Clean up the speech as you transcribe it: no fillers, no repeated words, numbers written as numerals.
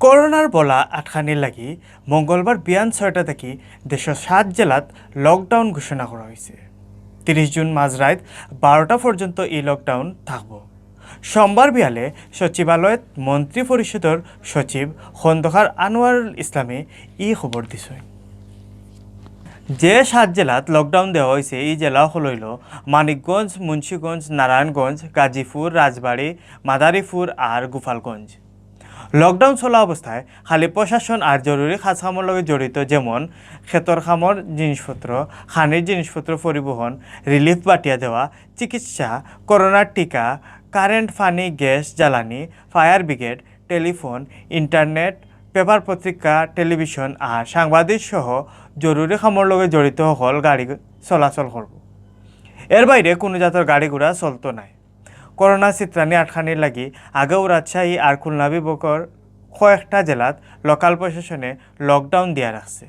করোনার বলা আটকানির লাগি মঙ্গলবার বিয়ান 6টা থেকে দেশের 7 জেলাত লকডাউন ঘোষণা করা হয়েছে। 30 জুন মাঝরাত 12টা পর্যন্ত এই লকডাউন থাকব। সোমবার বিয়ালে সচিবালয়ত মন্ত্রী পরিষদের সচিব খন্দকার আনোয়ারুল ইসলামে এই খবর দিছে। যে 7 জেলাত লকডাউন দেওয়া হয়েছে এই জেলা হইল মানিকগঞ্জ, মুন্সিগঞ্জ, নারায়ণগঞ্জ, গাজীপুর, রাজবাড়ী, মাদারীপুর আর গোপালগঞ্জ। লকডাউন চলা অবস্থায় খালি প্রশাসন আর জরুরি কাজকামের লগে জড়িত যেমন ক্ষেতর খামর জিনিসপত্র, খানির জিনিসপত্র পরিবহন, রিলিফ বাটিয়া দেওয়া, চিকিৎসা, করোনার টিকা, কারেন্ট, পানি, গ্যাস, জ্বালানি, fire brigade, telephone, internet, paper পত্রিকা, টেলিভিশন আর সাংবাদিক সহ জরুরি খামর লগে জড়িত সকল গাড়ি চলাচল করব। এর বাইরে কোনো জাতের গাড়ি ঘোড়া চলতো নাই। করোনা চিত্রানি আটখানির লাগি আগেও রাজশাহী আর খুলনা বিভাগের কয়েকটা জেলাত লোকাল প্রশাসনে লকডাউন দিয়া রাখছে।